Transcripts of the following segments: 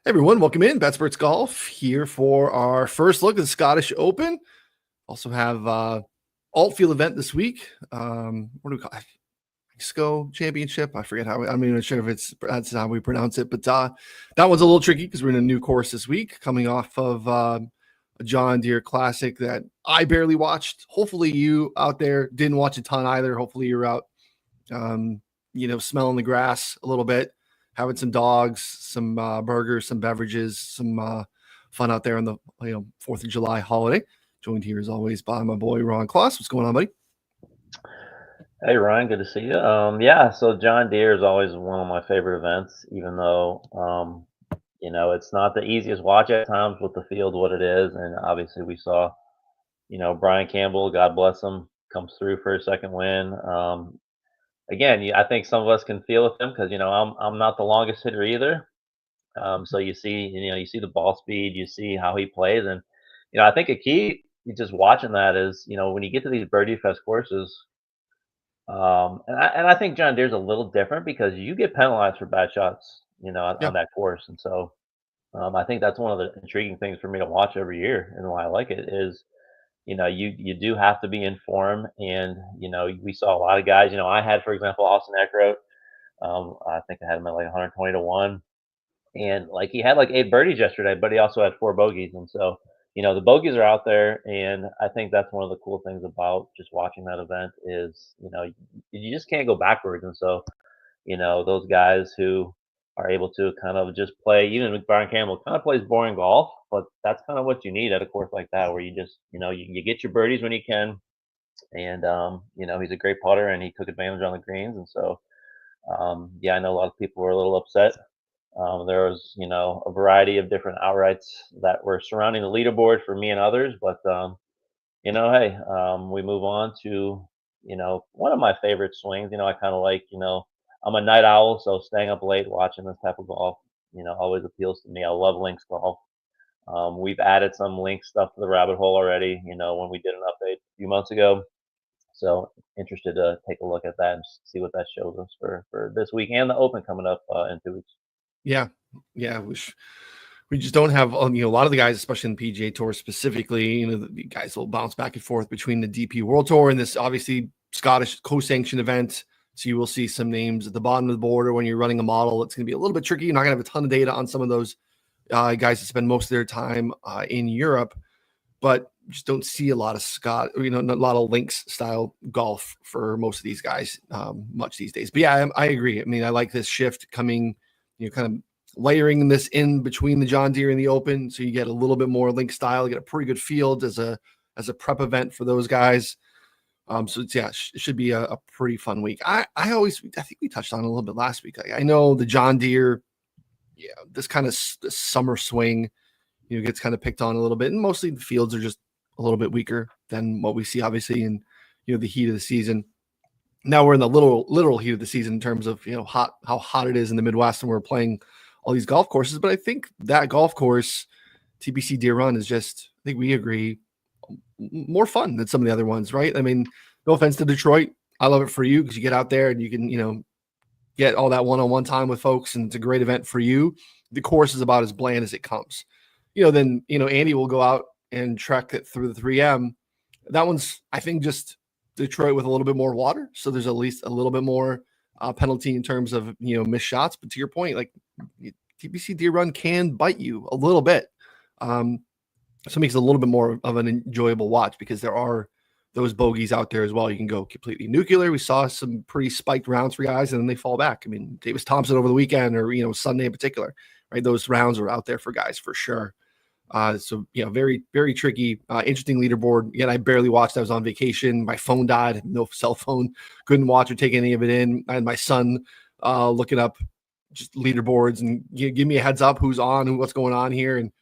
Hey everyone, welcome in. Betsperts Golf here for our first look at the Scottish Open. Also have alt-field event this week. What do we call it? Mexico Championship. I forget how. I'm not even sure if that's how we pronounce it, but that one's a little tricky because we're in a new course this week, coming off of a John Deere Classic that I barely watched. Hopefully, you out there didn't watch a ton either. Hopefully, you're out, smelling the grass a little bit, having some dogs, some burgers, some beverages, some fun out there on the 4th of July holiday. Joined here as always by my boy Ron Klos. What's going on, buddy? Hey Ryan, good to see you. So John Deere is always one of my favorite events, even though it's not the easiest watch at times with the field what it is, and obviously we saw, Brian Campbell, God bless him, comes through for a second win. Again, I think some of us can feel with him because I'm not the longest hitter either. So you see the ball speed, you see how he plays, and I think a key just watching that is when you get to these birdie fest courses. And I think John Deere's a little different because you get penalized for bad shots, Yeah. on that course, and so I think that's one of the intriguing things for me to watch every year, and why I like it is, you do have to be in form, and we saw a lot of guys. I had, for example, Austin Eckroat. I think I had him at like 120 to one, and like he had like 8 birdies yesterday, but he also had 4 bogeys, and so the bogeys are out there, and I think that's one of the cool things about just watching that event is you just can't go backwards, and so those guys who are able to kind of just play, even with Brian Campbell, kind of plays boring golf, but that's kind of what you need at a course like that, where you just you get your birdies when you can, and he's a great putter, and he took advantage on the greens, and so yeah, I know a lot of people were a little upset. There was, a variety of different outrights that were surrounding the leaderboard for me and others, but hey, we move on to, one of my favorite swings. I kind of like, I'm a night owl, so staying up late watching this type of golf, always appeals to me. I love links golf. We've added some link stuff to the rabbit hole already, when we did an update a few months ago. So interested to take a look at that and see what that shows us for this week and the Open coming up in 2 weeks. Yeah. Yeah. We just don't have, a lot of the guys, especially in the PGA Tour specifically, the guys will bounce back and forth between the DP World Tour and this obviously Scottish co-sanctioned event. So you will see some names at the bottom of the board, or when you're running a model, it's going to be a little bit tricky. You're not going to have a ton of data on some of those guys that spend most of their time in Europe, but just don't see a lot of a lot of links style golf for most of these guys much these days. But yeah, I agree. I mean, I like this shift coming, kind of layering this in between the John Deere and the Open, so you get a little bit more link style, you get a pretty good field as a prep event for those guys. So it should be a pretty fun week. I think we touched on it a little bit last week. I know the John Deere, this kind of this summer swing, gets kind of picked on a little bit, and mostly the fields are just a little bit weaker than what we see, obviously, in the heat of the season. Now we're in the literal heat of the season in terms of how hot it is in the Midwest, and we're playing all these golf courses. But I think that golf course, TPC Deer Run, is just, I think we agree, more fun than some of the other ones, right? I mean, no offense to Detroit, I love it for you because you get out there and you can get all that one-on-one time with folks, and it's a great event for you. The course is about as bland as it comes. Then Andy will go out and trek it through the 3M. That one's, I think, just Detroit with a little bit more water, so there's at least a little bit more penalty in terms of missed shots. But to your point, like, TPC Deer Run can bite you a little bit, so it makes it a little bit more of an enjoyable watch because there are those bogeys out there as well. You can go completely nuclear. We saw some pretty spiked rounds for guys, and then they fall back. I mean, Davis Thompson over the weekend, or Sunday in particular, right? Those rounds are out there for guys for sure. So very, very tricky, interesting leaderboard. Again, I barely watched. I was on vacation. My phone died. No cell phone. Couldn't watch or take any of it in. I had my son looking up just leaderboards and give me a heads up who's on, what's going on here, and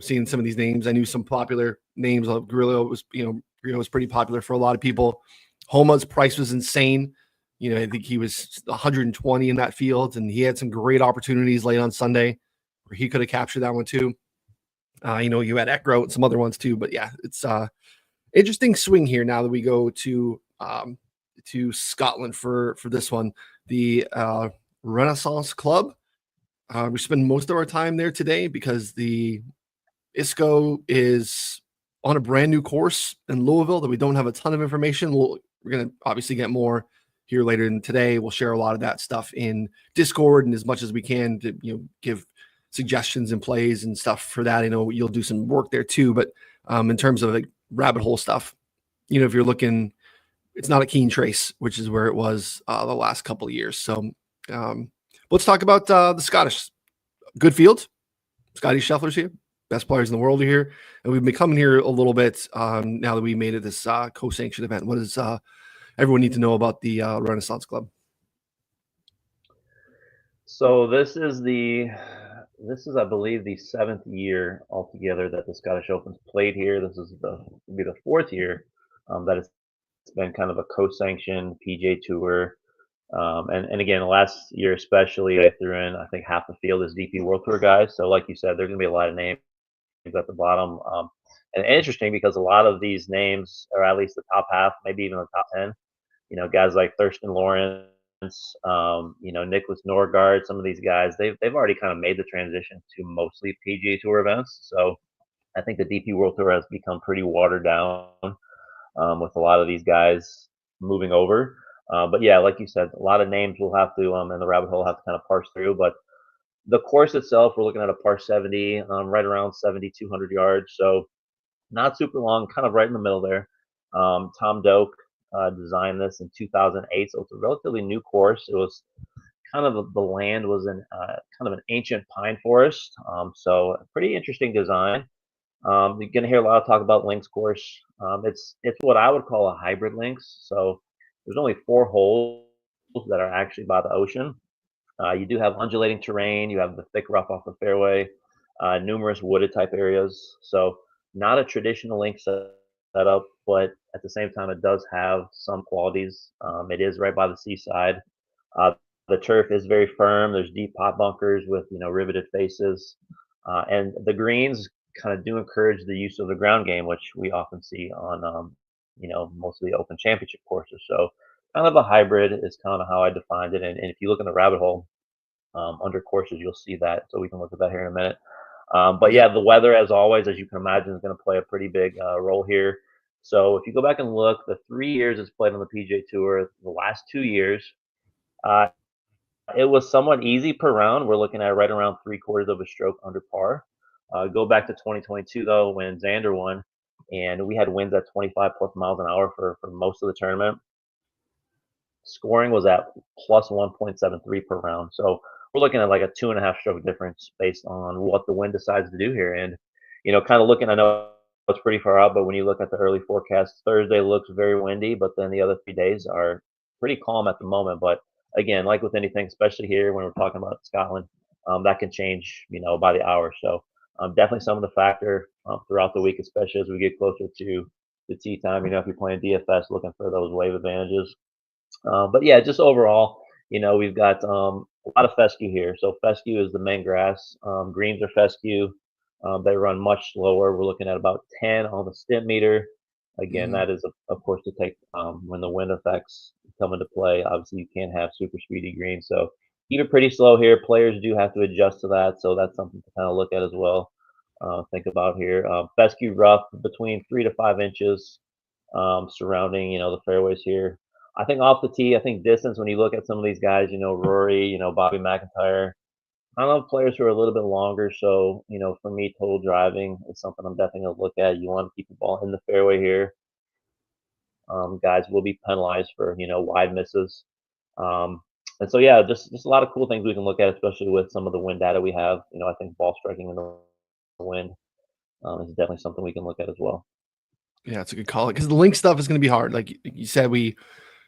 seeing some of these names. I knew some popular names. Grillo was pretty popular for a lot of people. Homa's price was insane. I think he was 120 in that field, and he had some great opportunities late on Sunday where he could have captured that one too. You had Eckroat and some other ones too, but yeah, it's interesting swing here now that we go to Scotland for this one. The Renaissance Club We spend most of our time there today because the ISCO is on a brand new course in Louisville that we don't have a ton of information. We're going to obviously get more here later in today. We'll share a lot of that stuff in Discord and as much as we can to, give suggestions and plays and stuff for that. I know you'll do some work there too, but in terms of like rabbit hole stuff, if you're looking, it's not a keen trace, which is where it was the last couple of years. So let's talk about the Scottish. Good field. Scotty Scheffler's here. Best players in the world are here. And we've been coming here a little bit now that we made it this co-sanctioned event. What does everyone need to know about the Renaissance Club? So this is, I believe, the 7th year altogether that the Scottish Open's played here. This is will be the 4th year that it's been kind of a co-sanctioned PGA Tour. And again, last year especially, I threw in, I think half the field is DP World Tour guys. So like you said, there's going to be a lot of names at the bottom. And interesting because a lot of these names, or at least the top half, maybe even the top 10, guys like Thurston Lawrence, Nicholas Norgard, some of these guys, they've already kind of made the transition to mostly PGA Tour events. So I think the DP World Tour has become pretty watered down with a lot of these guys moving over. But yeah, like you said, a lot of names we'll have to, in the rabbit hole, have to kind of parse through. But the course itself, we're looking at a par 70, right around 7,200 yards. So not super long, kind of right in the middle there. Tom Doak designed this in 2008, so it's a relatively new course. It was kind of, the land was in kind of an ancient pine forest, so a pretty interesting design. You're going to hear a lot of talk about links course. It's what I would call a hybrid links. So there's only 4 holes that are actually by the ocean. You do have undulating terrain. You have the thick rough off the fairway, numerous wooded type areas. So not a traditional link setup, but at the same time, it does have some qualities. It is right by the seaside. The turf is very firm. There's deep pot bunkers with riveted faces, and the greens kind of do encourage the use of the ground game, which we often see on most of the Open Championship courses. So kind of a hybrid is kind of how I defined it. And if you look in the rabbit hole under courses, you'll see that. So we can look at that here in a minute. But yeah, the weather, as always, as you can imagine, is going to play a pretty big role here. So if you go back and look, the 3 years it's played on the PGA Tour, the last 2 years, it was somewhat easy per round. We're looking at right around 3/4 of a stroke under par. Go back to 2022, though, when Xander won, and we had winds at 25 plus miles an hour for most of the tournament. Scoring was at plus 1.73 per round. So we're looking at like a 2.5 stroke difference based on what the wind decides to do here. And, kind of looking, I know it's pretty far out, but when you look at the early forecast, Thursday looks very windy, but then the other 3 days are pretty calm at the moment. But again, like with anything, especially here when we're talking about Scotland, that can change, by the hour. So definitely some of the factor throughout the week, especially as we get closer to the tee time. If you're playing DFS, looking for those wave advantages. But yeah, just overall, we've got a lot of fescue here. So fescue is the main grass. Greens are fescue. They run much slower. We're looking at about 10 on the stimp meter. Again, that is, of course, to take when the wind effects come into play. Obviously, you can't have super speedy greens. So keep it pretty slow here. Players do have to adjust to that. So that's something to kind of look at as well. Think about here. Fescue rough between 3 to 5 inches surrounding, the fairways here. I think off the tee, I think distance, when you look at some of these guys, Rory, Bobby McIntyre, I love players who are a little bit longer. So, for me, total driving is something I'm definitely going to look at. You want to keep the ball in the fairway here. Guys will be penalized for, wide misses. And so, yeah, just a lot of cool things we can look at, especially with some of the wind data we have. I think ball striking in the wind is definitely something we can look at as well. Yeah, it's a good call because the link stuff is going to be hard. Like you said, we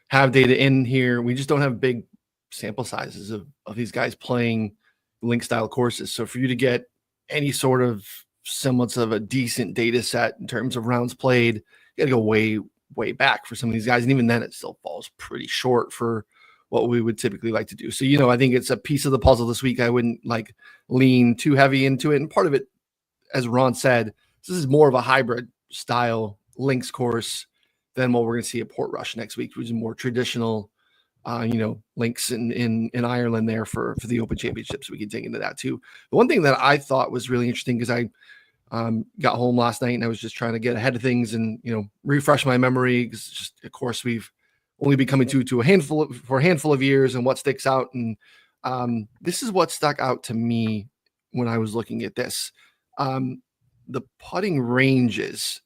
have data in here. We just don't have big sample sizes of these guys playing link style courses. So for you to get any sort of semblance of a decent data set in terms of rounds played, you got to go way, way back for some of these guys. And even then it still falls pretty short for what we would typically like to do. So, I think it's a piece of the puzzle this week. I wouldn't lean too heavy into it. And part of it, as Ron said, this is more of a hybrid style links course than what we're going to see at Portrush next week, which is more traditional links in Ireland there for the Open Championships. We can dig into that too. The one thing that I thought was really interesting, because I got home last night and I was just trying to get ahead of things and refresh my memory, because just of course we've only been coming to a handful of years, and what sticks out. And this is what stuck out to me when I was looking at this. The putting ranges,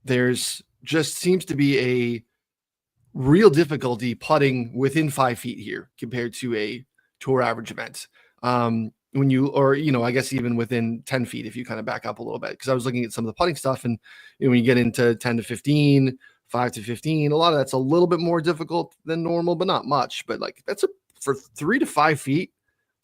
there's just seems to be a real difficulty putting within 5 feet here compared to a tour average event. I guess even within 10 feet, if you kind of back up a little bit, because I was looking at some of the putting stuff, and when you get into 10 to 15, 5 to 15, a lot of that's a little bit more difficult than normal, but not much. But like for 3 to 5 feet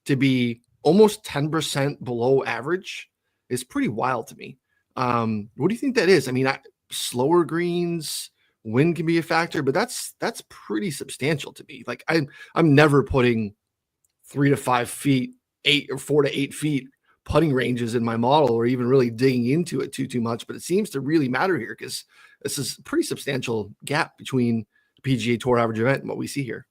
to be almost 10% below average is pretty wild to me. What do you think that is? I mean, slower greens, wind can be a factor, but that's pretty substantial to me. Like I'm never putting 3 to 5 feet, 4 to 8 feet putting ranges in my model, or even really digging into it too much. But it seems to really matter here, because this is a pretty substantial gap between the PGA Tour average event and what we see here.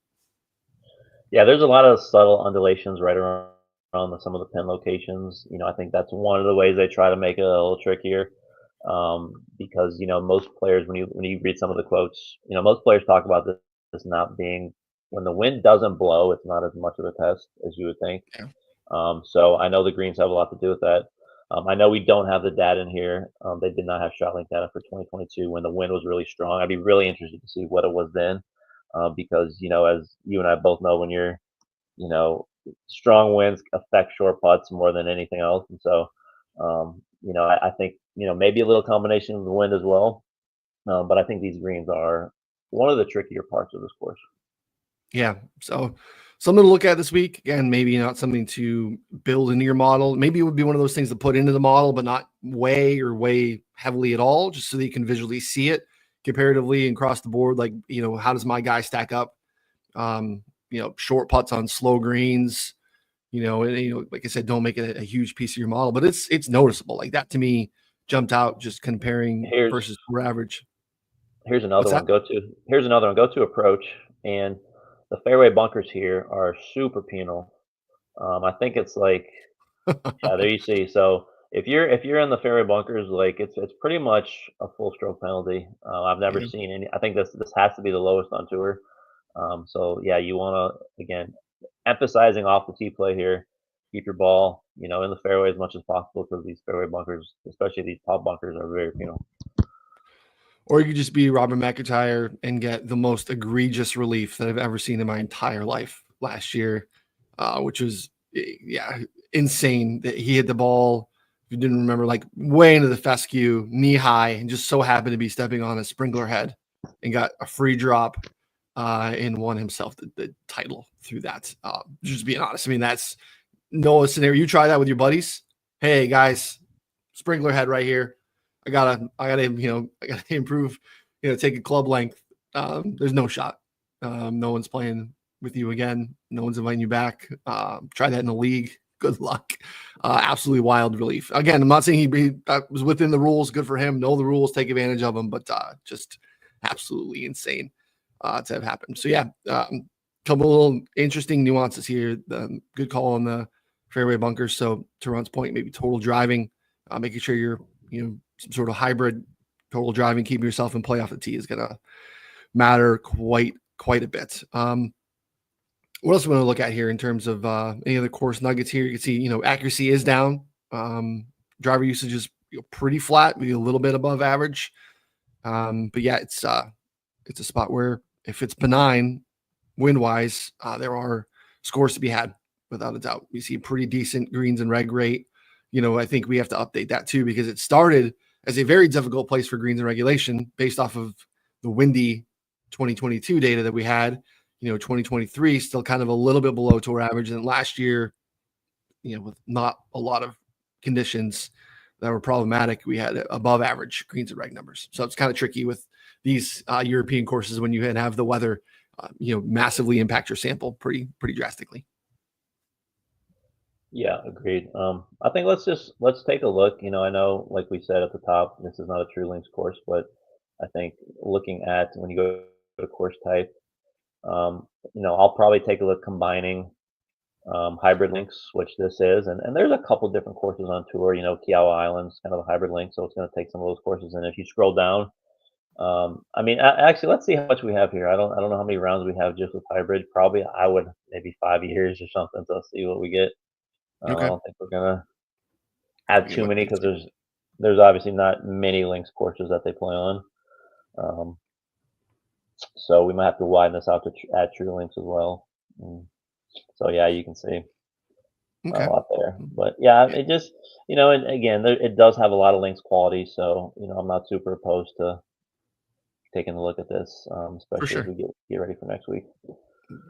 Yeah, there's a lot of subtle undulations right around some of the pin locations. I think that's one of the ways they try to make it a little trickier, because most players, when you read some of the quotes, most players talk about this not being, when the wind doesn't blow, it's not as much of a test as you would think. Yeah. So I know the greens have a lot to do with that. I know we don't have the data in here. They did not have ShotLink data for 2022 when the wind was really strong. I'd be really interested to see what it was then, because as you and I both know, when you're strong winds affect short putts more than anything else. And so I think maybe a little combination of the wind as well, but I think these greens are one of the trickier parts of this course. Yeah. So something to look at this week. Again, maybe not something to build into your model. Maybe it would be one of those things to put into the model, but not weigh heavily at all, just so that you can visually see it comparatively and across the board. Like, how does my guy stack up? Short putts on slow greens, like I said, don't make it a huge piece of your model, but it's noticeable. Like that to me jumped out, just comparing versus tour average. Here's another one. Go to approach, and the fairway bunkers here are super penal. I think it's like, yeah, there you see. So if you're in the fairway bunkers, like it's pretty much a full stroke penalty. I've never seen any. I think this has to be the lowest on tour. So yeah, you want to, again, emphasizing off the tee play here. Keep your ball, in the fairway as much as possible, because these fairway bunkers, especially these top bunkers, are very penal. Or you could just be Robert McIntyre and get the most egregious relief that I've ever seen in my entire life last year, which was, insane. That he hit the ball, if you didn't remember, like way into the fescue, knee high, and just so happened to be stepping on a sprinkler head and got a free drop and won himself the title through that. Just being honest. I mean, that's no scenario. You try that with your buddies. Hey guys, sprinkler head right here. I gotta improve, take a club length. There's no shot. No one's playing with you again. No one's inviting you back. Try that in the league. Good luck. Absolutely wild relief. Again, I'm not saying he was within the rules. Good for him. Know the rules, take advantage of them, but just absolutely insane to have happened. So yeah, couple little interesting nuances here. Good call on the fairway bunkers. So to Ron's point, maybe total driving, making sure you're some sort of hybrid total driving, keeping yourself in play off the tee is going to matter quite a bit. What else we want to look at here in terms of any other course nuggets here? You can see, accuracy is down. Driver usage is pretty flat, maybe a little bit above average. But yeah, it's a spot where if it's benign wind wise, there are scores to be had without a doubt. We see pretty decent greens and reg rate. I think we have to update that too, because it started as a very difficult place for greens and regulation based off of the windy 2022 data that we had. 2023 still kind of a little bit below tour average. And last year, with not a lot of conditions that were problematic, we had above average greens and reg numbers. So it's kind of tricky with these European courses when you have the weather, massively impact your sample pretty drastically. Yeah, agreed. I think let's take a look. I know, like we said at the top, this is not a true links course, but I think looking at when you go to course type, I'll probably take a look combining hybrid links, which this is, and there's a couple different courses on tour. Kiawah Island's kind of a hybrid link, so it's going to take some of those courses. And if you scroll down, actually, let's see how much we have here. I don't know how many rounds we have just with hybrid. Probably, I would maybe 5 years or something. So let's see what we get. I Okay. don't think we're gonna have Okay, too what many links? because there's obviously not many links courses that they play on. Um, so we might have to widen this out to add true links as well. Mm. So yeah, you can see not a Okay. lot there, but yeah, Yeah, it just and again, it does have a lot of links quality. So I'm not super opposed to taking a look at this, for especially as sure. we get ready for next week.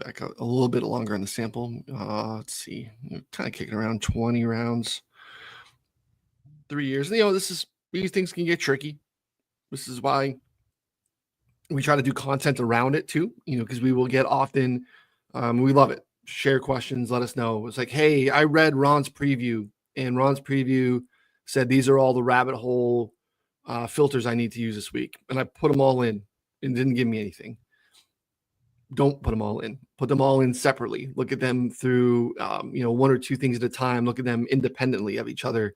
Back a little bit longer on the sample. Let's see. Kind of kicking around 20 rounds, 3 years. These things can get tricky. This is why we try to do content around it too, because we will get often, we love it. Share questions, let us know. It's like, hey, I read Ron's preview, and Ron's preview said these are all the rabbit hole filters I need to use this week. And I put them all in and didn't give me anything. Don't put them all in. Put them all in separately. Look at them through, one or two things at a time. Look at them independently of each other.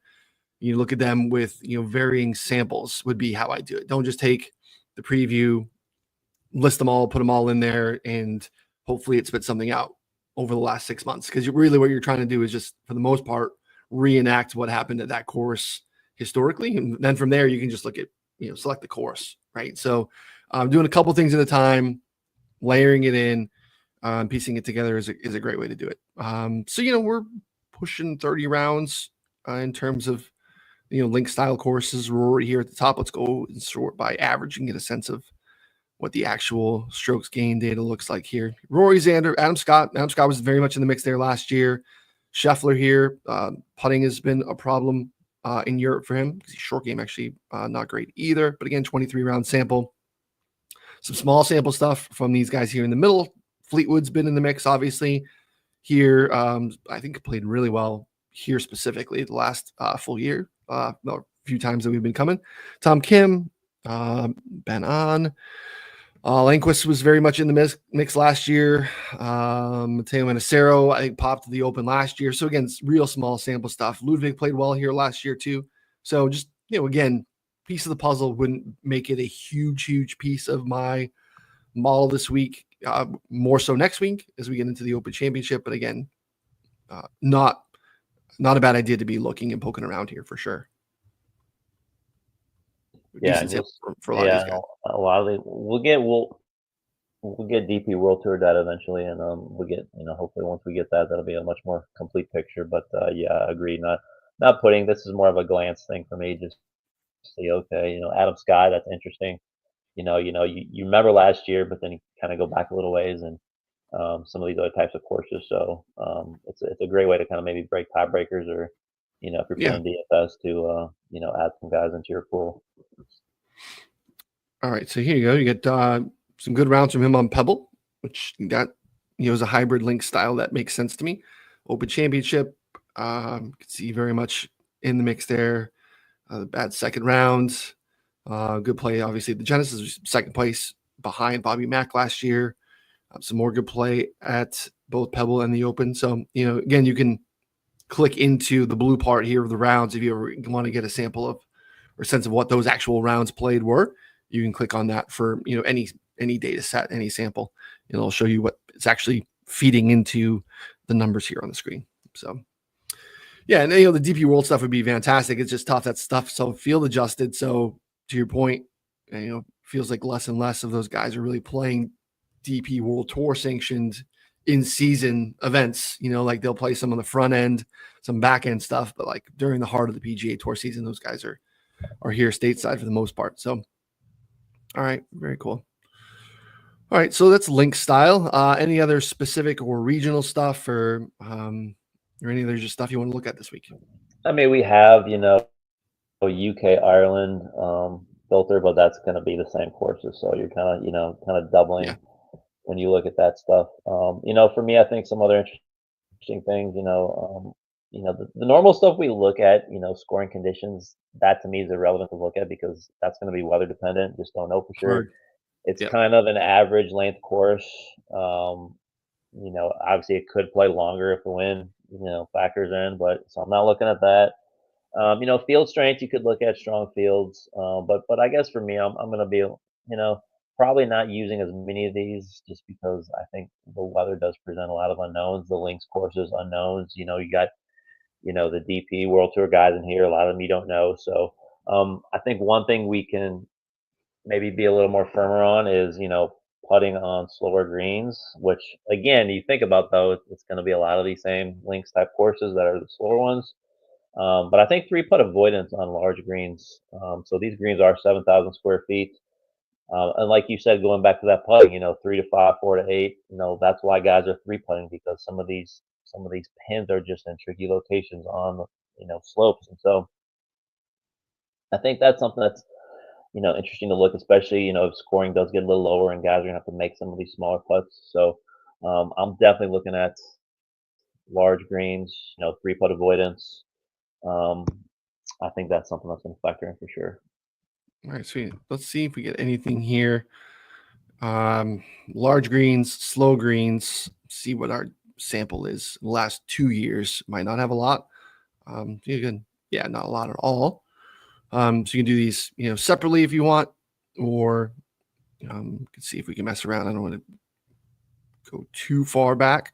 You look at them with, varying samples would be how I do it. Don't just take the preview, list them all, put them all in there, and hopefully it spits something out over the last 6 months. Because really what you're trying to do is just, for the most part, reenact what happened at that course historically. And then from there, you can just look at, select the course, right? So doing a couple things at a time, layering it in, piecing it together is a great way to do it. So we're pushing 30 rounds in terms of link style courses. We're already here at the top. Let's go and sort by average and get a sense of what the actual strokes gain data looks like here. Rory Xander, Adam Scott. Adam Scott was very much in the mix there last year. Scheffler here. Putting has been a problem in Europe for him because his short game actually not great either. But again, 23 round sample. Some small sample stuff from these guys here in the middle. Fleetwood's been in the mix, obviously. Here, I think played really well here specifically the last full year. A few times that we've been coming. Tom Kim, Ben On. Lanquist was very much in the mix last year. Matteo Manacero, I think, popped to the Open last year. So again, it's real small sample stuff. Ludwig played well here last year too. So just, again, piece of the puzzle wouldn't make it a huge piece of my model this week. More so next week as we get into the Open Championship. But again, not a bad idea to be looking and poking around here for sure. Yeah, Decent and sample for a lot of these guys. a lot of we'll get DP World Tour data eventually, and we'll get hopefully once we get that, that'll be a much more complete picture. But yeah, I agree. Not putting this is more of a glance thing for me. Just see, okay, Adam Scott, that's interesting. You remember last year, but then you kind of go back a little ways, and some of these other types of courses. So it's a great way to kind of maybe break tiebreakers, or if you're Yeah. playing DFS to add some guys into your pool. All right, so here you go. You get some good rounds from him on Pebble, which got is a hybrid link style that makes sense to me. Open Championship, you can see very much in the mix there. The bad second round, good play. Obviously, the Genesis was second place behind Bobby Mack last year. Some more good play at both Pebble and the Open. So again, you can click into the blue part here of the rounds if you ever want to get a sample of or sense of what those actual rounds played were. You can click on that for any data set, any sample, and it'll show you what it's actually feeding into the numbers here on the screen. So yeah, and the DP World stuff would be fantastic. It's just tough. That stuff so field adjusted. So to your point, feels like less and less of those guys are really playing DP World Tour sanctioned in season events. Like they'll play some on the front end, some back end stuff, but like during the heart of the PGA Tour season, those guys are here stateside for the most part. So, all right, very cool. All right, so that's link style. Any other specific or regional stuff, or any other just stuff you want to look at this week? I mean, we have UK Ireland filter, but that's going to be the same courses, so you're kind of doubling when you look at that stuff. For me, I think some other interesting things. The normal stuff we look at, scoring conditions. That to me is irrelevant to look at because that's going to be weather dependent. Just don't know for sure. Hard. It's Yep. kind of an average length course. Obviously it could play longer if the wind, factors in, but so I'm not looking at that. Field strength, you could look at strong fields. But I guess for me, I'm going to be, probably not using as many of these just because I think the weather does present a lot of unknowns. The links courses unknowns. You got, the DP World Tour guys in here. A lot of them you don't know. So I think one thing we can maybe be a little more firmer on is, putting on slower greens, which again, you think about though, it's going to be a lot of these same links type courses that are the slower ones. But I think three putt avoidance on large greens. So these greens are 7,000 square feet. And like you said, going back to that putting, 3 to 5, 4 to 8, that's why guys are three putting because some of these pins are just in tricky locations on, slopes. And so I think that's something that's, interesting to look, especially, if scoring does get a little lower and guys are gonna have to make some of these smaller putts. So I'm definitely looking at large greens, three putt avoidance. Um, I think that's something that's going to factor in for sure. All right, sweet. Let's see if we get anything here. Large greens, slow greens. See what our sample is. The last 2 years might not have a lot. You can, yeah, not a lot at all. So you can do these, separately if you want, or you can see if we can mess around. I don't want to go too far back.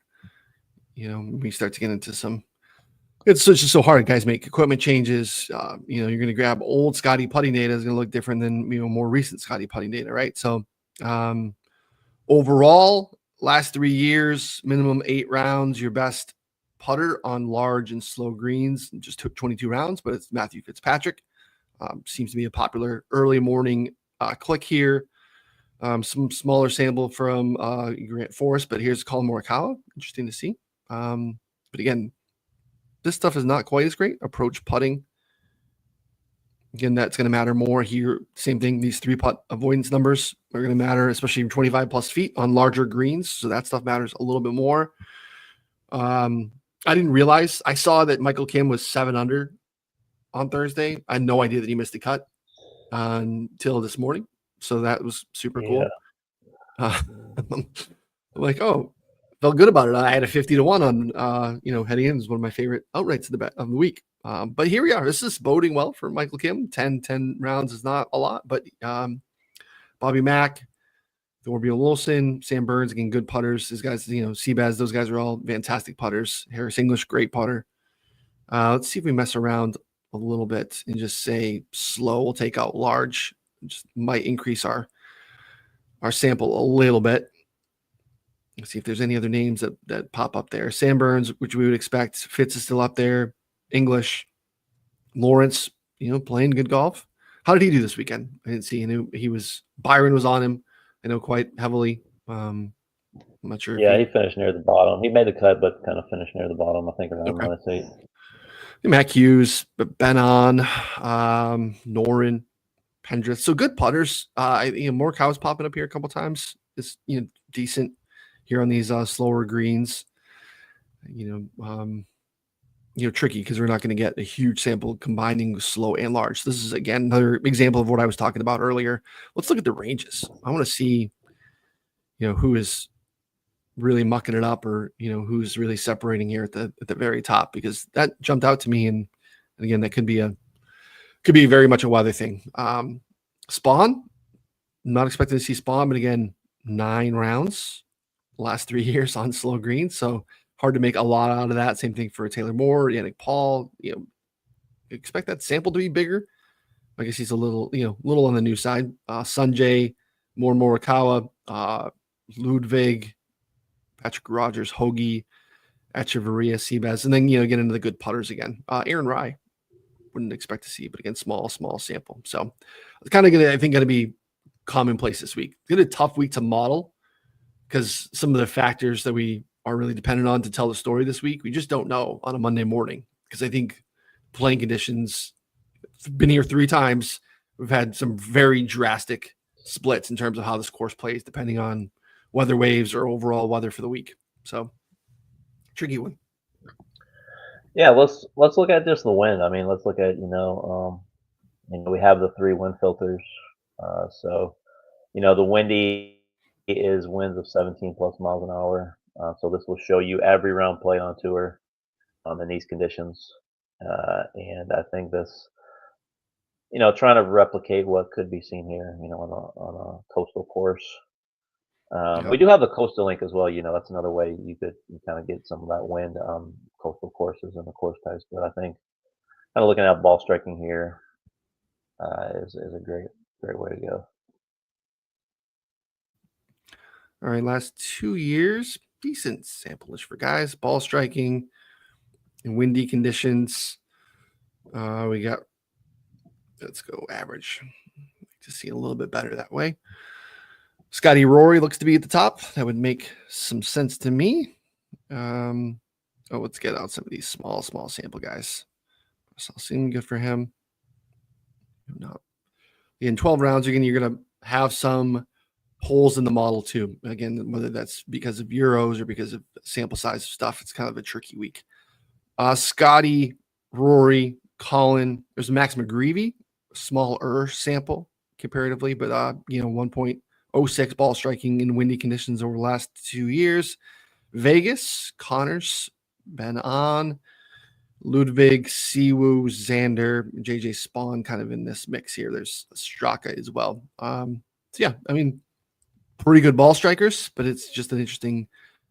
We start to get into some. It's just so hard. Guys make equipment changes. You're going to grab old Scotty putting data is going to look different than more recent Scotty putting data, right? So overall, last 3 years, minimum 8 rounds. Your best putter on large and slow greens just took 22 rounds, but it's Matthew Fitzpatrick. Seems to be a popular early morning click here. Some smaller sample from Grant Forrest, but here's Colin Morikawa. Interesting to see. But again, this stuff is not quite as great. Approach putting. Again, that's going to matter more here. Same thing. These 3-putt avoidance numbers are going to matter, especially 25 plus feet on larger greens. So that stuff matters a little bit more. I didn't realize. I saw that Michael Kim was 7 under on Thursday. I had no idea that he missed the cut until this morning. So that was super cool. I'm like, oh, felt good about it. I had a 50 to 1 on, heading in. Is one of my favorite outrights of the week. But here we are. This is boding well for Michael Kim. 10 rounds is not a lot, but Bobby Mack, Thorbjorn Wilson, Sam Burns, again, good putters. These guys, Seabass, those guys are all fantastic putters. Harris English, great putter. Let's see if we mess around a little bit and just say slow. We'll take out large. Just might increase our sample a little bit. Let's see if there's any other names that pop up there. Sam Burns, which we would expect. Fitz is still up there. English. Lawrence, playing good golf. How did he do this weekend? I didn't see. I knew Byron was on him, I know, quite heavily. I'm not sure. Yeah, he finished near the bottom. He made the cut, but kind of finished near the bottom, I think, around Okay. -8. Mac Hughes, Ben on, Norin, Pendrith. So good putters. Morikaw's popping up here a couple times. It's decent here on these slower greens. Tricky because we're not going to get a huge sample combining slow and large. This is again another example of what I was talking about earlier. Let's look at the ranges. I want to see, who is really mucking it up, or who's really separating here at the very top, because that jumped out to me. And again, that could be very much a weather thing. Spawn, not expecting to see Spawn, but again, 9 rounds last 3 years on slow green, so hard to make a lot out of that. Same thing for Taylor Moore, Yannick Paul. Expect that sample to be bigger. I guess he's a little on the new side. Sanjay, Morikawa, Ludwig, Patrick Rogers, Hoagie, Echeverria, Seabass, and then get into the good putters again. Aaron Rye, wouldn't expect to see, but again, small sample. So it's kind of going to be commonplace this week. It's a tough week to model because some of the factors that we are really dependent on to tell the story this week, we just don't know on a Monday morning, because I think playing conditions, been here 3 times. We've had some very drastic splits in terms of how this course plays, depending on weather waves or overall weather for the week. So tricky one. Yeah, let's look at just the wind. I mean, let's look at we have the 3 wind filters. So The windy is winds of 17 plus miles an hour. So this will show you every round played on tour in these conditions. And I think this, trying to replicate what could be seen here, on a coastal course. Yeah. We do have the coastal link as well. That's another way you kind of get some of that wind, coastal courses and the course types. But I think kind of looking at ball striking here is a great way to go. All right, last 2 years, decent sample-ish for guys. Ball striking in windy conditions. We got, let's go average. To see a little bit better that way. Scotty Rory looks to be at the top. That would make some sense to me. Let's get out some of these small sample guys. So seem good for him. No. In 12 rounds, you're gonna have some holes in the model too. Again, whether that's because of Euros or because of sample size stuff, it's kind of a tricky week. Scotty, Rory, Colin. There's Max McGreevy, smaller sample comparatively, but 1.06 ball striking in windy conditions over the last 2 years. Vegas, Connors, Ben On, Ludwig, Siwoo, Xander, JJ Spawn kind of in this mix here. There's Straka as well. Pretty good ball strikers, but it's just an interesting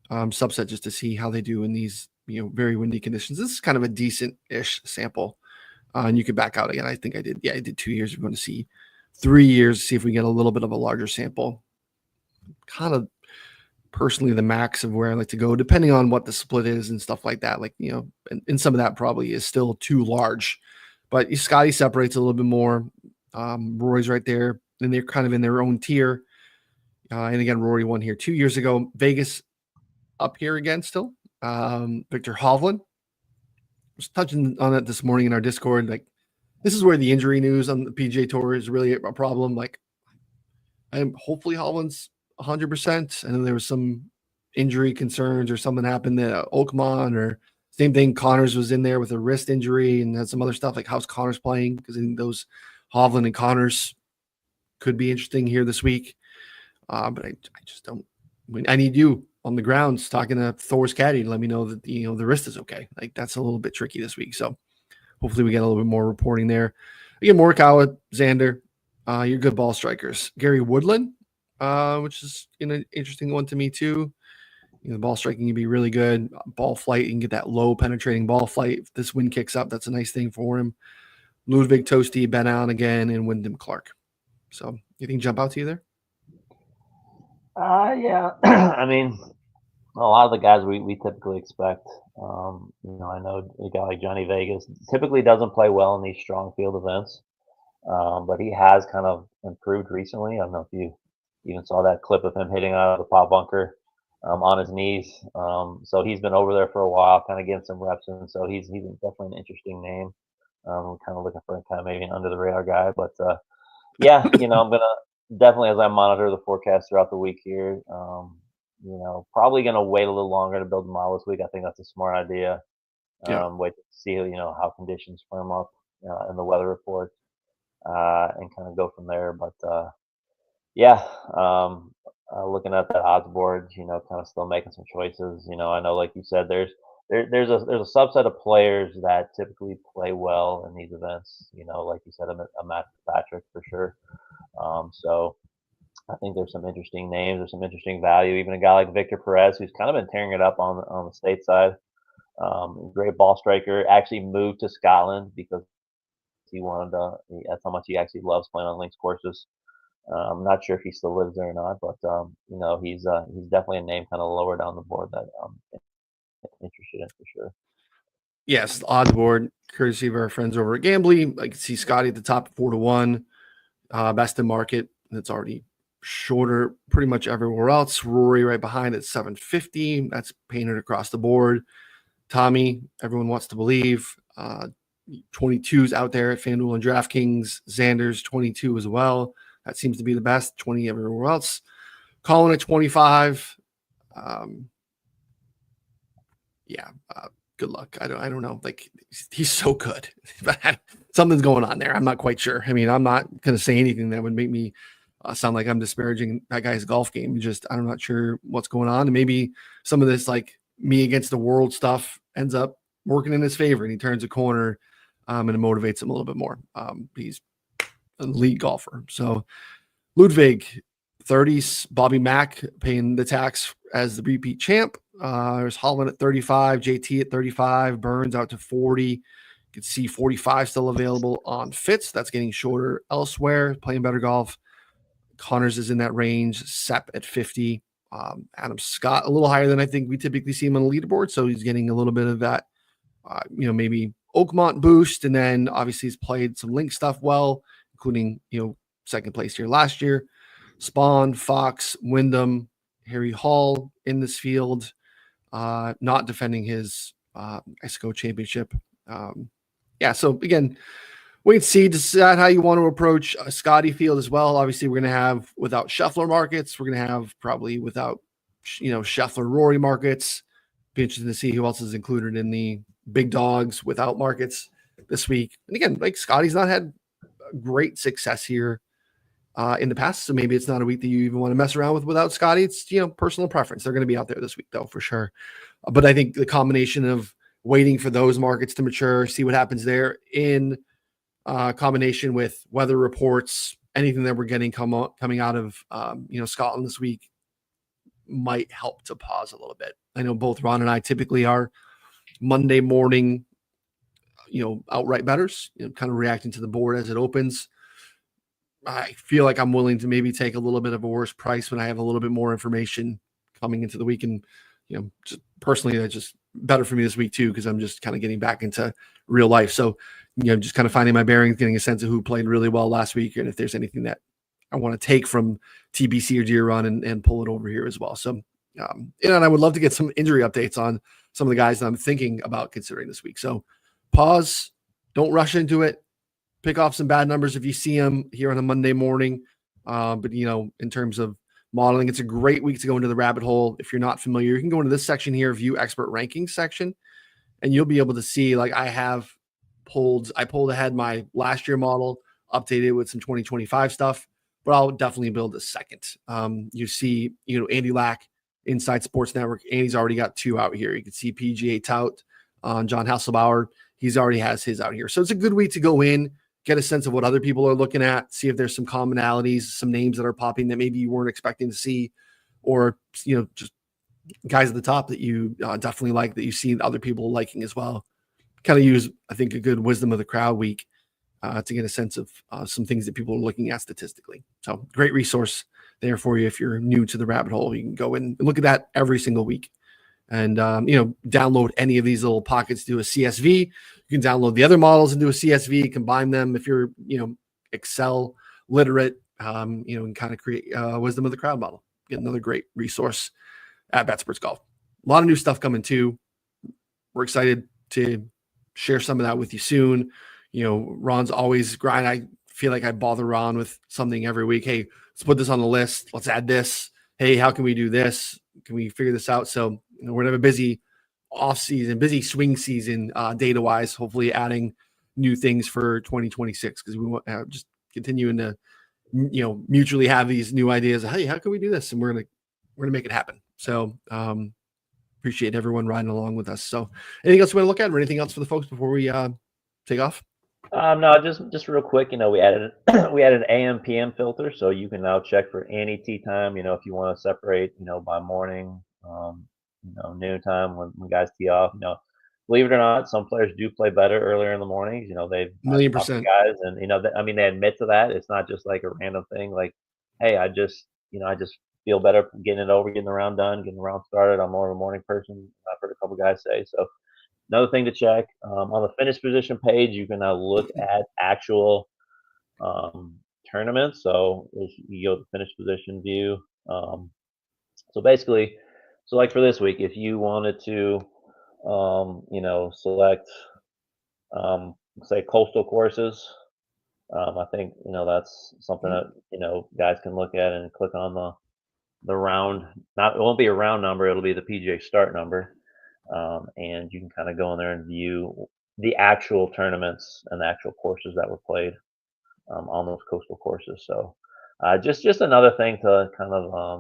subset just to see how they do in these very windy conditions. This is kind of a decent-ish sample. And you could back out again. I think I did. Yeah, I did 2 years. We're going to see 3 years, see if we get a little bit of a larger sample. Kind of personally the max of where I like to go, depending on what the split is and stuff like that. And some of that probably is still too large. But Scotty separates a little bit more. Rory's right there, and they're kind of in their own tier. And again, Rory won here 2 years ago. Vegas up here again still. Victor Hovland. Was touching on it this morning in our Discord. This is where the injury news on the PGA Tour is really a problem. Hopefully Hovland's 100%. I know there was some injury concerns or something happened to Oakmont, or same thing. Connors was in there with a wrist injury and had some other stuff. How's Connors playing? Because I think those Hovland and Connors could be interesting here this week. But I just don't. I need you on the grounds talking to Thor's caddy to let me know that the wrist is okay. That's a little bit tricky this week. So hopefully we get a little bit more reporting there. Again, Morikawa, Xander, you're good ball strikers. Gary Woodland, which is an interesting one to me too. The ball striking can be really good. Ball flight, you can get that low penetrating ball flight. If this wind kicks up, that's a nice thing for him. Ludwig Toasty, Ben Allen again, and Wyndham Clark. So anything jump out to you there? Yeah. I mean, a lot of the guys we typically expect. I know a guy like Johnny Vegas typically doesn't play well in these strong field events, but he has kind of improved recently. I don't know if you even saw that clip of him hitting out of the pot bunker on his knees. So he's been over there for a while, kind of getting some reps in. So he's definitely an interesting name. I'm kind of looking for kind of maybe an under the radar guy, but yeah, I'm gonna definitely, as I monitor the forecast throughout the week here, probably gonna wait a little longer to build the model this week. I think that's a smart idea. Wait to see how conditions firm up in the weather report, and kind of go from there. But looking at that odds board, kind of still making some choices. I know, like you said, there's a subset of players that typically play well in these events. Like you said, a Matt Patrick for sure. So I think there's some interesting names. There's some interesting value. Even a guy like Victor Perez, who's kind of been tearing it up on the state side. Great ball striker. Actually moved to Scotland because he wanted to. That's how much he actually loves playing on links courses. I'm not sure if he still lives there or not, but he's definitely a name kind of lower down the board that I'm interested in for sure. Yes, odds board, courtesy of our friends over at Gambly. I can see Scotty at the top 4-1. Best in market. That's already shorter pretty much everywhere else. Rory right behind at 750. That's painted across the board. Tommy, everyone wants to believe. 22's out there at FanDuel and DraftKings. Xander's 22 as well. That seems to be the best. 20 everywhere else. Colin at 25. Good luck. I don't know. He's so good. Something's going on there. I'm not quite sure. I mean, I'm not going to say anything that would make me sound like I'm disparaging that guy's golf game. Just I'm not sure what's going on, and maybe some of this like me against the world stuff ends up working in his favor, and he turns a corner, and it motivates him a little bit more. He's an elite golfer. So Ludwig, 30s, Bobby Mack paying the tax as the repeat champ. There's Holland at 35, JT at 35, Burns out to 40. You can see 45 still available on Fitz. That's getting shorter elsewhere, playing better golf. Connors is in that range. Sepp at 50. Adam Scott, a little higher than I think we typically see him on the leaderboard. So he's getting a little bit of that, maybe Oakmont boost. And then obviously he's played some link stuff well, including, second place here last year. Spawn, Fox, Wyndham, Harry Hall in this field, not defending his ESCO championship. So again, wait and see, decide how you want to approach a Scotty field as well. Obviously, we're going to have without Scheffler markets. We're going to have probably without, Scheffler Rory markets. Be interesting to see who else is included in the big dogs without markets this week. And again, like Scotty's not had great success here in the past, so maybe it's not a week that you even want to mess around with without Scotty. It's personal preference. They're going to be out there this week though, for sure. But I think the combination of waiting for those markets to mature, see what happens there in combination with weather reports, anything that we're getting coming out of Scotland this week might help to pause a little bit. I know both Ron and I typically are Monday morning, outright bettors, kind of reacting to the board as it opens. I feel like I'm willing to maybe take a little bit of a worse price when I have a little bit more information coming into the week. And, just personally, that's just better for me this week too, because I'm just kind of getting back into real life. So, just kind of finding my bearings, getting a sense of who played really well last week, and if there's anything that I want to take from TBC or Deer Run and pull it over here as well. So, and I would love to get some injury updates on some of the guys that I'm thinking about considering this week. So pause, don't rush into it. Pick off some bad numbers if you see them here on a Monday morning. But, in terms of modeling, it's a great week to go into the rabbit hole. If you're not familiar, you can go into this section here, view expert rankings section, and you'll be able to see, like I pulled ahead my last year model, updated with some 2025 stuff, but I'll definitely build a second. You see, Andy Lack, Inside Sports Network. Andy's already got 2 out here. You can see PGA Tout on John Hasselbauer. He's already has his out here. So it's a good week to go in, get a sense of what other people are looking at, see if there's some commonalities, some names that are popping that maybe you weren't expecting to see, or, just guys at the top that you definitely like, that you see other people liking as well. Kind of use, I think, a good wisdom of the crowd week to get a sense of some things that people are looking at statistically. So great resource there for you. If you're new to the rabbit hole, you can go in and look at that every single week. And, download any of these little pockets, do a CSV. You can download the other models and do a CSV, combine them. If you're, Excel literate, and kind of create a wisdom of the crowd model. Get another great resource at Betsperts Golf. A lot of new stuff coming too. We're excited to share some of that with you soon. Ron's always grind. I feel like I bother Ron with something every week. Hey, let's put this on the list. Let's add this. Hey, how can we do this? Can we figure this out? So, we're going to have a busy off season, busy swing season, data wise, hopefully adding new things for 2026. Cause we want just continuing to, mutually have these new ideas. Hey, how can we do this? And we're going to make it happen. So, appreciate everyone riding along with us. So anything else you want to look at or anything else for the folks before we take off? No, just real quick, we added we added an AM PM filter, so you can now check for any tee time, if you want to separate, by morning, noon time when guys tee off. Believe it or not, some players do play better earlier in the mornings. They've 1,000,000%. guys, and they admit to that. It's not just like a random thing. Like, hey, I just feel better getting the round done, getting the round started. I'm more of a morning person. I've heard a couple guys say so. Another thing to check on the finish position page, you can now look at actual tournaments. So if you go to the finish position view, so basically, like for this week, if you wanted to, select, say coastal courses, I think that's something that guys can look at and click on the round. It won't be a round number; it'll be the PGA start number. And you can kind of go in there and view the actual tournaments and the actual courses that were played on those coastal courses. So Just another thing to kind of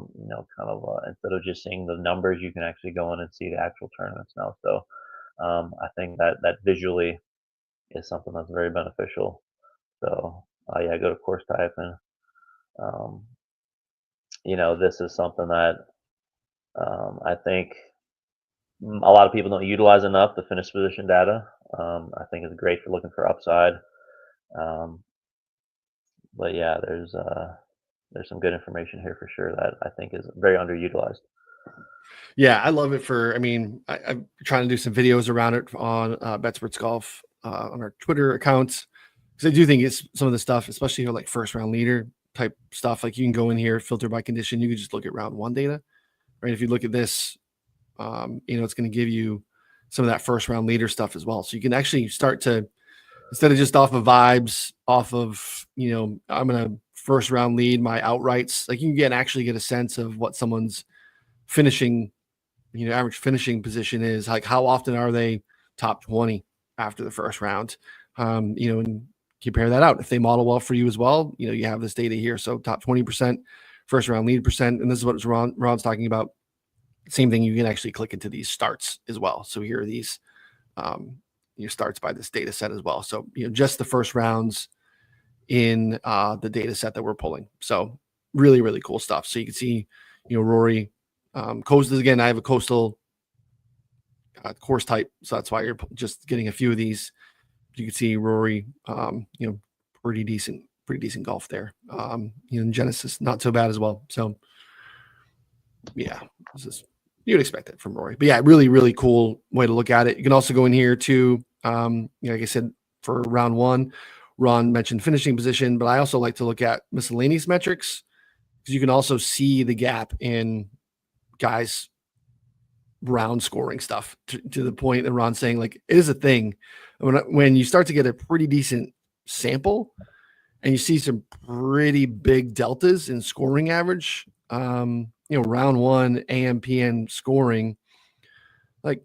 instead of just seeing the numbers, you can actually go in and see the actual tournaments now. So I think that visually is something that's very beneficial. So yeah, go to course type, and um, this is something that I think a lot of people don't utilize enough, the finish position data. I think it's great for looking for upside. Um, but yeah, there's some good information here for sure that I think is very underutilized. Yeah, I love it for. I mean, I'm trying to do some videos around it on Betsperts Golf on our Twitter accounts, because I do think it's some of the stuff, especially like first round leader type stuff. Like you can go in here, filter by condition. You can just look at round one data, right? If you look at this, it's going to give you some of that first round leader stuff as well. So you can actually start to, instead of just off of vibes, off of, I'm going to first round lead my outrights, like you can actually get a sense of what someone's finishing, average finishing position is, like how often are they top 20 after the first round, and compare that out. If they model well for you as well, you have this data here. So top 20% first round lead percent. And this is what Ron's talking about. Same thing. You can actually click into these starts as well. So here are these, starts by this data set as well. So, just the first rounds in the data set that we're pulling. So really, really cool stuff. So you can see, Rory, coastal again. I have a coastal course type, so that's why you're just getting a few of these. You can see Rory, pretty decent golf there. Genesis, not so bad as well. So yeah, you'd expect it from Rory. But yeah, really, really cool way to look at it. You can also go in here to, like I said, for round one, Ron mentioned finishing position, but I also like to look at miscellaneous metrics, because you can also see the gap in guys' round scoring stuff to the point that Ron's saying, like, it is a thing. When you start to get a pretty decent sample and you see some pretty big deltas in scoring average, round one AMPN scoring, like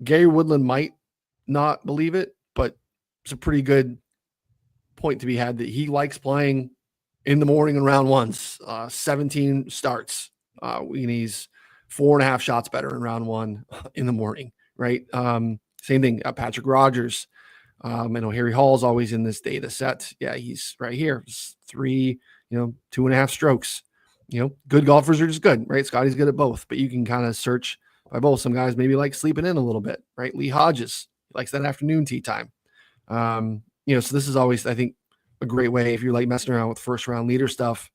Gary Woodland might not believe it, but it's a pretty good point to be had that he likes playing in the morning in round ones, 17 starts. And he's 4.5 shots better in round one in the morning, right? Same thing, Patrick Rogers. I know Harry Hall's always in this data set. Yeah, he's right here. It's 3, 2.5 strokes. Good golfers are just good, right? Scotty's good at both, but you can kind of search by both. Some guys maybe like sleeping in a little bit, right? Lee Hodges likes that afternoon tee time. So this is always, I think, a great way if you're like messing around with first round leader stuff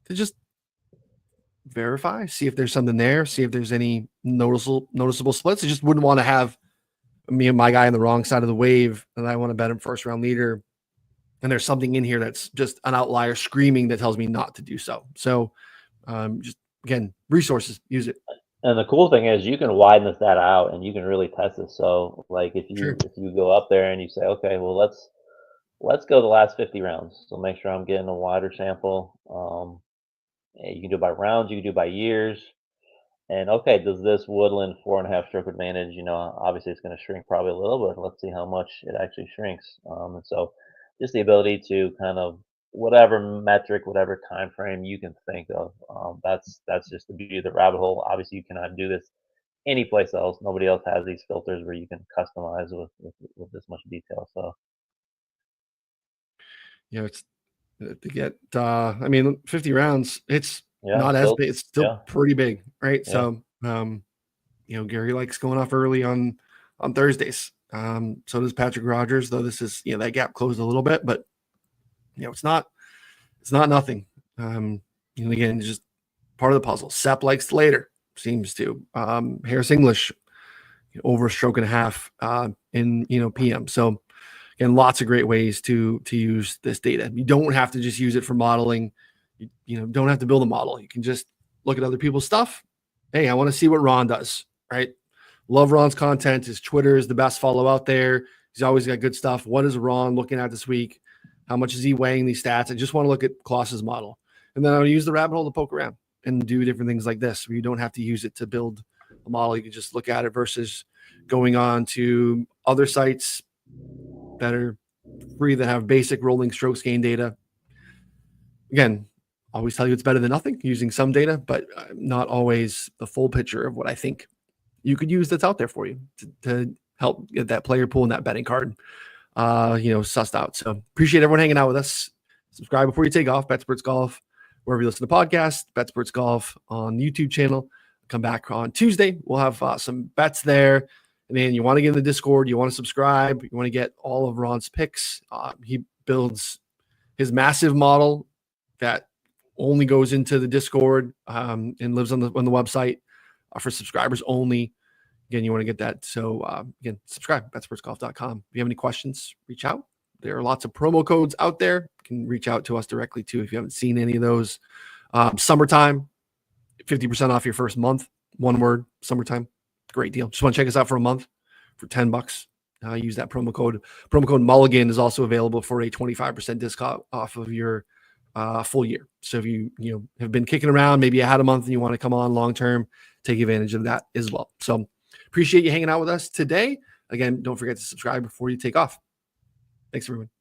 to just verify, see if there's something there, see if there's any noticeable splits. I just wouldn't want to have me and my guy on the wrong side of the wave, and I want to bet him first round leader, and there's something in here that's just an outlier screaming that tells me not to do so. So just again, resources, use it. And the cool thing is you can widen this data out and you can really test it. So like if Sure. you go up there and you say, okay, well let's go the last 50 rounds. So make sure I'm getting a wider sample. You can do it by rounds, you can do it by years. And okay, does this Woodland 4.5 stroke advantage, obviously it's going to shrink probably a little bit. Let's see how much it actually shrinks. And so just the ability to kind of whatever metric, whatever time frame you can think of, that's just the beauty of the rabbit hole. Obviously, you cannot do this any place else. Nobody else has these filters where you can customize with this much detail. So It's to get 50 rounds, it's yeah, not as big, it's still yeah, pretty big, right? yeah. So Gary likes going off early on Thursdays. So does Patrick Rogers, though this is, that gap closed a little bit, but it's not nothing. Again, it's just part of the puzzle. Sepp likes later, seems to. Harris English over a stroke and a half in PM. So again, lots of great ways to use this data. You don't have to just use it for modeling. You don't have to build a model. You can just look at other people's stuff. Hey, I want to see what Ron does, right? Love Ron's content. His Twitter is the best follow out there. He's always got good stuff. What is Ron looking at this week? How much is he weighing these stats? I just want to look at Klos's model. And then I'll use the rabbit hole to poke around and do different things like this, where you don't have to use it to build a model. You can just look at it versus going on to other sites that are free that have basic rolling strokes gain data. again, always tell you it's better than nothing using some data, but not always the full picture of what I think you could use that's out there for you to help get that player pool and that betting card, sussed out. So appreciate everyone hanging out with us. Subscribe before you take off. Betsperts Golf, wherever you listen to podcasts. Betsperts Golf on the YouTube channel. Come back on Tuesday. We'll have some bets there. And then you want to get in the Discord. You want to subscribe. You want to get all of Ron's picks. He builds his massive model that only goes into the Discord and lives on the website for subscribers only. Again, you want to get that. So again, subscribe, betspertsgolf.com. If you have any questions, reach out. There are lots of promo codes out there. You can reach out to us directly too if you haven't seen any of those. Summertime, 50% off your first month. One word, summertime. Great deal. Just want to check us out for a month for $10. Use that promo code. Promo code Mulligan is also available for a 25% discount off of your full year. So if you have been kicking around, maybe you had a month and you want to come on long term, take advantage of that as well. So appreciate you hanging out with us today. Again, don't forget to subscribe before you take off. Thanks, everyone.